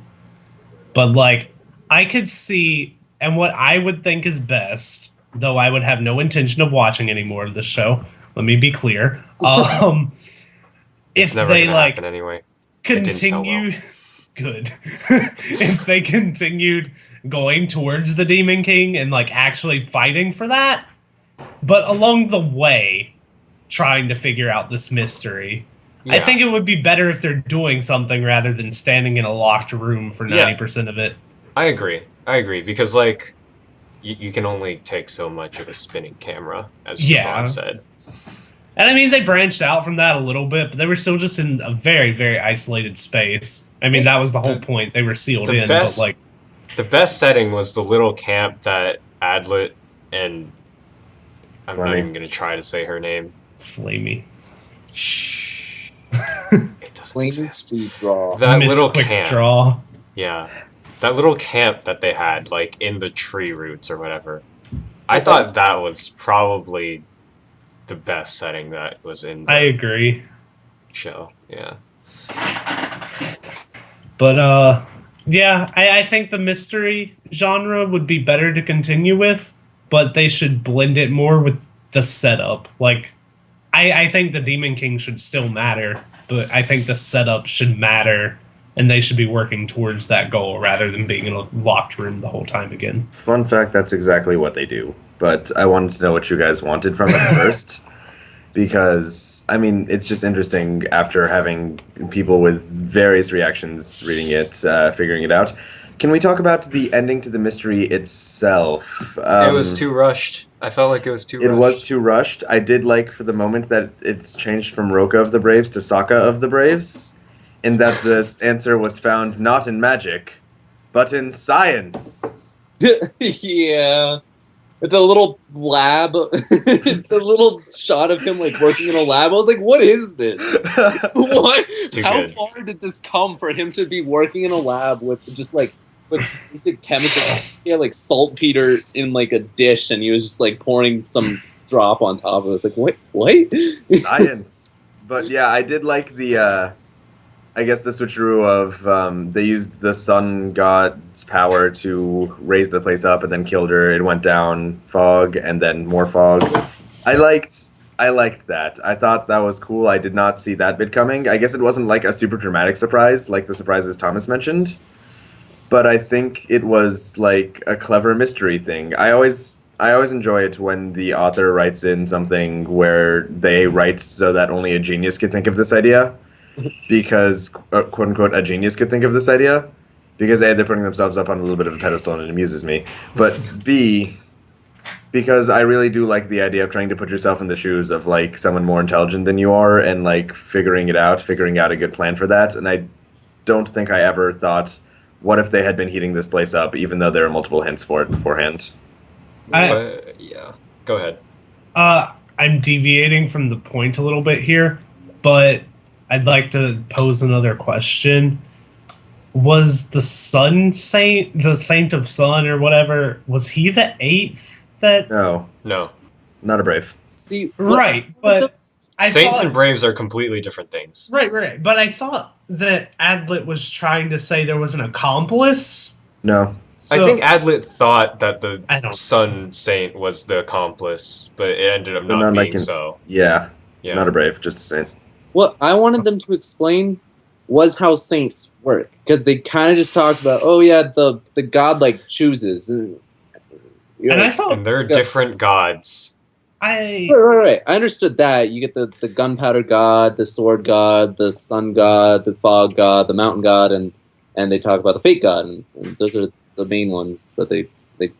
But like, I could see, and what I would think is best, though I would have no intention of watching any more of this show. Let me be clear. It's never gonna happen anyway. Continue good. If they continued going towards the Demon King and like actually fighting for that, but along the way trying to figure out this mystery. I think it would be better if they're doing something rather than standing in a locked room for 90% of it. I agree because like you can only take so much of a spinning camera, as Javon said. And I mean, they branched out from that a little bit, but they were still just in a very, very isolated space. I mean, that was the whole point. They were sealed in. But like, the best setting was the little camp that Adlet and I'm not even going to try to say her name. Flamey. Shh. It doesn't exist. Draw. That Miss little Quick camp. Draw. Yeah. That little camp that they had, like, in the tree roots or whatever. I thought that was probably the best setting that was in. I agree. show. Yeah. But yeah, I think the mystery genre would be better to continue with, but they should blend it more with the setup. Like, I think the Demon King should still matter, but I think the setup should matter, and they should be working towards that goal rather than being in a locked room the whole time again. Fun fact, that's exactly what they do. But I wanted to know what you guys wanted from it first. Because, I mean, it's just interesting after having people with various reactions reading it, figuring it out. Can we talk about the ending to the mystery itself? It was too rushed. I felt like it was too rushed. It was too rushed. I did like for the moment that it's changed from Rokka of the Braves to Sokka of the Braves, in that the answer was found not in magic, but in science. Yeah. The little lab, the little shot of him like working in a lab. I was like, "What is this? What? How good. far did this come for him to be working in a lab with just like basic chemical? He had like saltpeter in like a dish, and he was just like pouring some drop on top of it. I was like, "What? What? Science." But yeah, I did like the. I guess the switcheroo of they used the sun god's power to raise the place up and then killed her. It went down, fog, and then more fog. I liked that. I thought that was cool. I did not see that bit coming. I guess it wasn't like a super dramatic surprise like the surprises Thomas mentioned, but I think it was like a clever mystery thing. I always enjoy it when the author writes in something where they write so that only a genius could think of this idea. Because, quote unquote, a genius could think of this idea. Because A, they're putting themselves up on a little bit of a pedestal and it amuses me. But B, because I really do like the idea of trying to put yourself in the shoes of, like, someone more intelligent than you are and, like, figuring out a good plan for that. And I don't think I ever thought, what if they had been heating this place up, even though there are multiple hints for it beforehand. Yeah. Go ahead. I'm deviating from the point a little bit here, but I'd like to pose another question. Was the Sun Saint, the Saint of Sun or whatever, was he the 8th that... No, not a Brave. See, Right, but... Saints and Braves are completely different things. Right. But I thought that Adlet was trying to say there was an accomplice. No. I think Adlet thought that the I don't- Sun Saint was the accomplice, but it ended up not being so. Yeah, Yeah. not a Brave, just a Saint. What I wanted them to explain was how saints work, because they kind of just talked about, oh yeah, the god like chooses, and I thought And they're different gods. right. I understood that. You get the gunpowder god, the sword god, the sun god, the fog god, the mountain god, and they talk about the fate god, and those are the main ones that they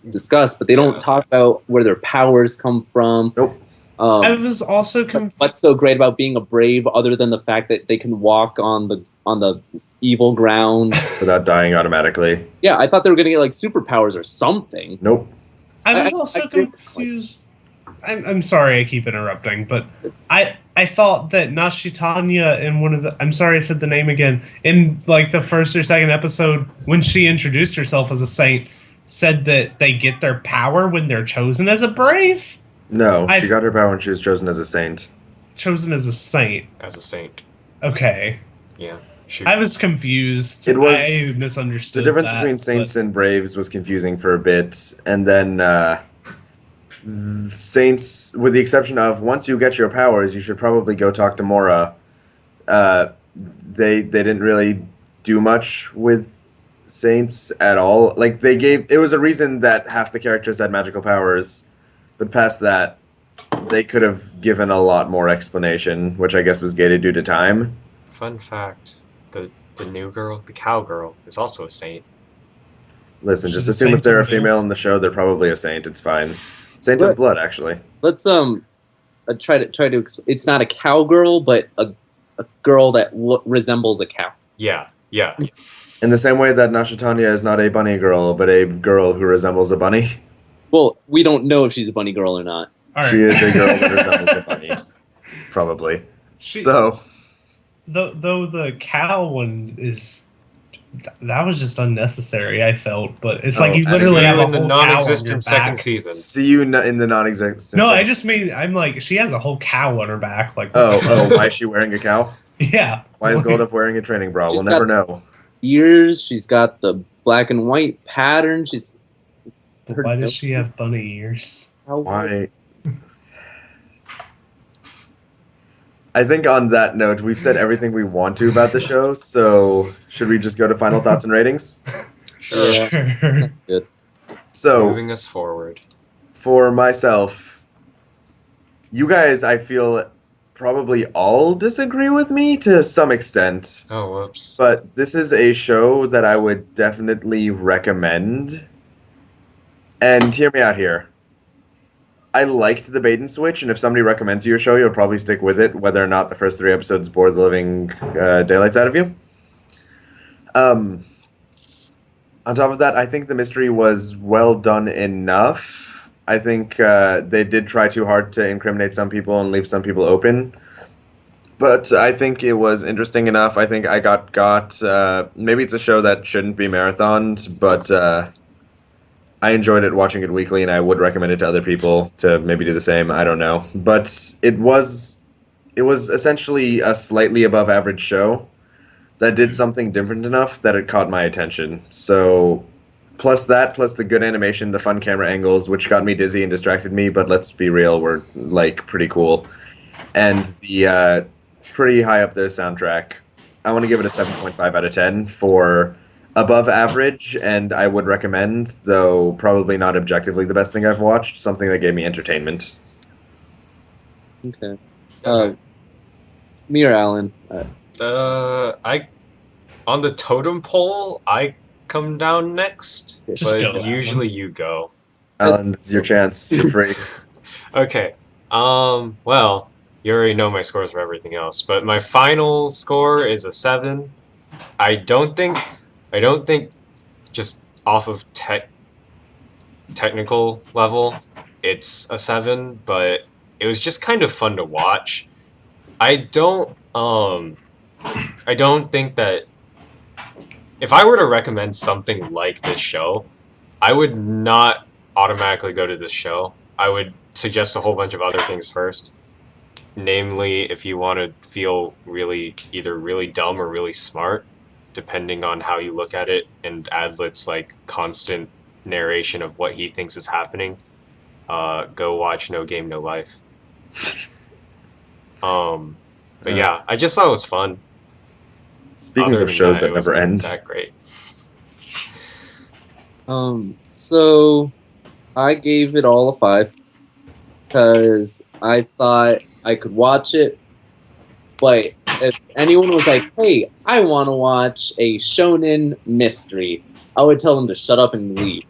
discuss, but they don't talk about where their powers come from. Nope. I was also confused. What's so great about being a brave, other than the fact that they can walk on the evil ground Without dying automatically. Yeah, I thought they were gonna get like superpowers or something. Nope. I was also confused. I'm sorry I keep interrupting, but I thought that Nashitanya in one of the... I'm sorry I said the name again. In like the first or second episode, when she introduced herself as a saint, said that they get their power when they're chosen as a brave? No, she got her power when she was chosen as a saint. Chosen as a saint. As a saint. Okay. Yeah. I was confused. It was... I misunderstood The difference between saints and braves was confusing for a bit, and then saints, with the exception of once you get your powers, you should probably go talk to Mora. They didn't really do much with saints at all. Like it was a reason that half the characters had magical powers, but past that, they could have given a lot more explanation, which I guess was gated due to time. Fun fact: the new girl, the cowgirl, is also a saint. Listen, She's just a assume saint if they're a in the female in the show, they're probably a saint. It's fine. Saint of blood, actually. Let's try to. It's not a cowgirl, but a girl that resembles a cow. Yeah. In the same way that Nashitanya is not a bunny girl, but a girl who resembles a bunny. Well, we don't know if she's a bunny girl or not. All right. She is a girl that resembles a bunny. Probably. Though the cow one is... That was just unnecessary, I felt. But it's like you literally have a in the whole cow on your non-existent second back. season. See you in the non-existent. No, I just mean... I'm like, she has a whole cow on her back. Like, Oh, why is she wearing a cow? Yeah. Why is Golduff wearing a training bra? She's We'll never got- know. Ears. She's got the black and white pattern. She's. Why does she have bunny ears? Why? I think on that note, we've said everything we want to about the show, so should we just go to final thoughts and ratings? Sure. Yeah. Good. So, Moving us forward. for myself, you guys, I feel, probably all disagree with me to some extent, Oh, whoops. but this is a show that I would definitely recommend. And hear me out here. I liked the bait and switch, and if somebody recommends you a show, you'll probably stick with it, whether or not the first 3 episodes bore the living daylights out of you. On top of that, I think the mystery was well done enough. I think they did try too hard to incriminate some people and leave some people open. But I think it was interesting enough. I think I got maybe it's a show that shouldn't be marathoned, but I enjoyed it watching it weekly, and I would recommend it to other people to maybe do the same. I don't know. But it was essentially a slightly above average show that did something different enough that it caught my attention. So, plus the good animation, the fun camera angles, which got me dizzy and distracted me, but let's be real, were like pretty cool. And the pretty high up there soundtrack. I want to give it a 7.5 out of 10 for above average, and I would recommend, though probably not objectively the best thing I've watched, something that gave me entertainment. Okay. Me or Allan? I on the totem pole, I come down next, Just but go, Allan. usually you go. Alan, this is your chance. You're free. Okay. Well, you already know my scores for everything else, but my final score is a 7. I don't think just off of technical level, it's a 7, but it was just kind of fun to watch. I don't think that if I were to recommend something like this show, I would not automatically go to this show. I would suggest a whole bunch of other things first. Namely, if you want to feel either really dumb or really smart, depending on how you look at it, and Adlet's like constant narration of what he thinks is happening, go watch No Game No Life. But yeah, I just thought it was fun. Speaking Other of than shows that, that it never wasn't end, that great. So I gave it all a 5 because I thought I could watch it, but if anyone was like, "Hey, I want to watch a shonen mystery," I would tell them to shut up and leave.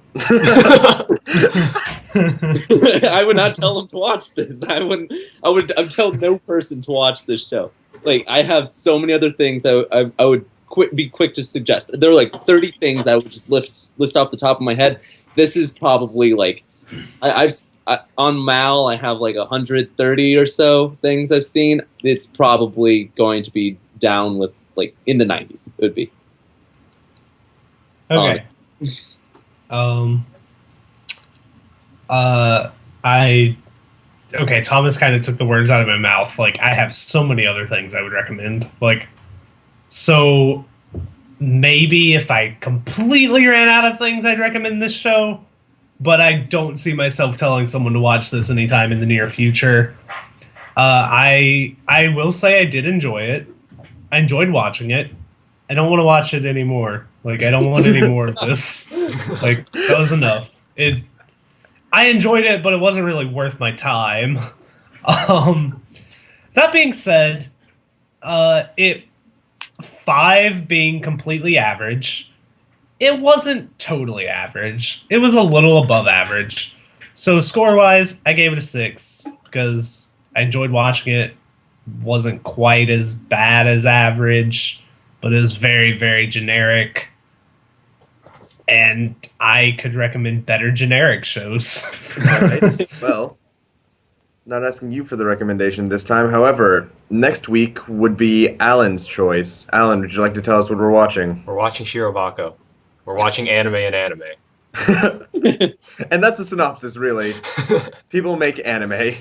I would not tell them to watch this. I'd tell no person to watch this show. Like, I have so many other things that I would be quick to suggest. There are like 30 things I would just list off the top of my head. This is probably like, on Mal, I have like 130 or so things I've seen. It's probably going to be down with like in the 90s. It would be. Okay. Okay, Thomas kind of took the words out of my mouth. Like, I have so many other things I would recommend. Like, so maybe if I completely ran out of things, I'd recommend this show. But I don't see myself telling someone to watch this anytime in the near future. I will say I did enjoy it. I enjoyed watching it. I don't want to watch it anymore. Like, I don't want any more of this. Like, that was enough. I enjoyed it, but it wasn't really worth my time. That being said, 5 being completely average, it wasn't totally average. It was a little above average. So score-wise, I gave it a 6 because I enjoyed watching it. Wasn't quite as bad as average, but it was very, very generic. And I could recommend better generic shows. All right. Well, not asking you for the recommendation this time. However, next week would be Alan's choice. Alan, would you like to tell us what we're watching? We're watching Shirobako. We're watching anime and anime. And that's the synopsis, really. People make anime.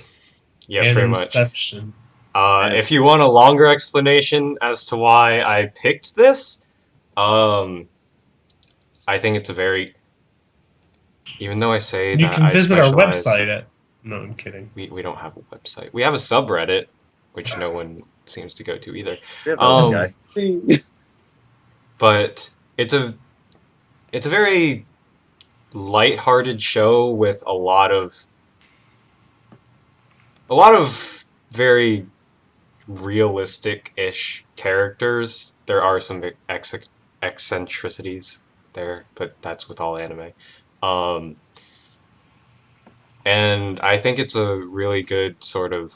Yeah, pretty much. Inception. If you want a longer explanation as to why I picked this, I think it's a very, even though I say You that can I visit our specialize, website No, I'm kidding. we don't have a website. We have a subreddit, which no one seems to go to either. We have that one guy. But it's a very lighthearted show with a lot of very realistic-ish characters. There are some eccentricities there, but that's with all anime. And I think it's a really good sort of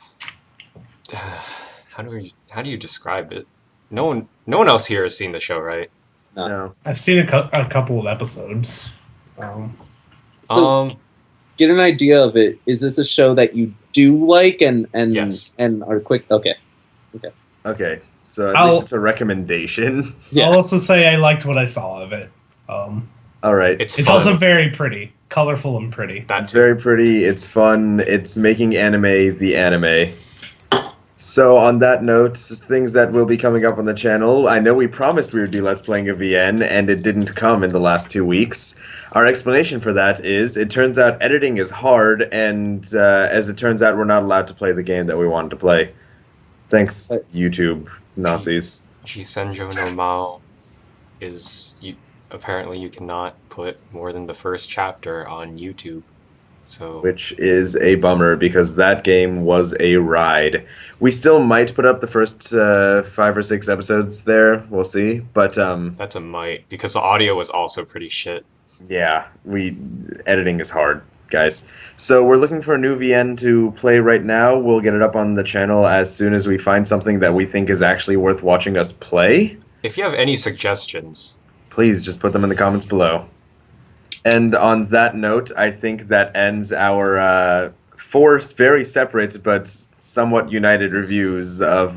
how do you describe it? No one else here has seen the show, right? No. I've seen a couple of episodes. So, get an idea of it. Is this a show that you do like and Yes. and are quick? Okay. Okay. So at least it's a recommendation. Yeah. I'll also say I liked what I saw of it. All right. It's It's fun. also very pretty, colorful and pretty. It's very pretty. It's fun. It's making anime the anime. So on that note, things that will be coming up on the channel. I know we promised we would be Let's Playing a VN, and it didn't come in the last 2 weeks. Our explanation for that is, it turns out editing is hard, and as it turns out, we're not allowed to play the game that we wanted to play. Thanks, YouTube Nazis. Jisenjo no Mao is apparently you cannot put more than the first chapter on YouTube. So Which is a bummer, because that game was a ride. We still might put up the first 5 or 6 episodes there. We'll see. But that's a might, because the audio was also pretty shit. yeah, editing is hard, guys. So we're looking for a new VN to play right now. We'll get it up on the channel as soon as we find something that we think is actually worth watching us play. If you have any suggestions, Please just put them in the comments below. And on that note, I think that ends our 4 very separate but somewhat united reviews of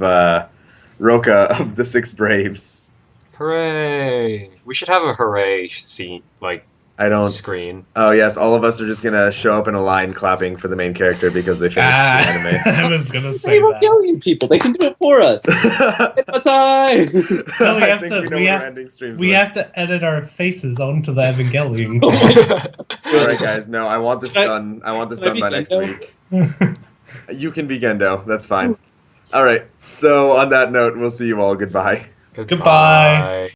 Rokka of the Six Braves. hooray! We should have a hooray scene, like I don't. screen. Oh yes, all of us are just gonna show up in a line clapping for the main character because they finished the anime. I was gonna say that. Evangelion people, they can do it for us. I No, we have think to- we know we what have- our ending streams We are. have to edit our faces onto the Evangelion. All right, guys. No, I want this Can I- done. I want this can I done be by next Gendo? week. You can be Gendo. That's fine. All right. So on that note, we'll see you all. Goodbye. Goodbye.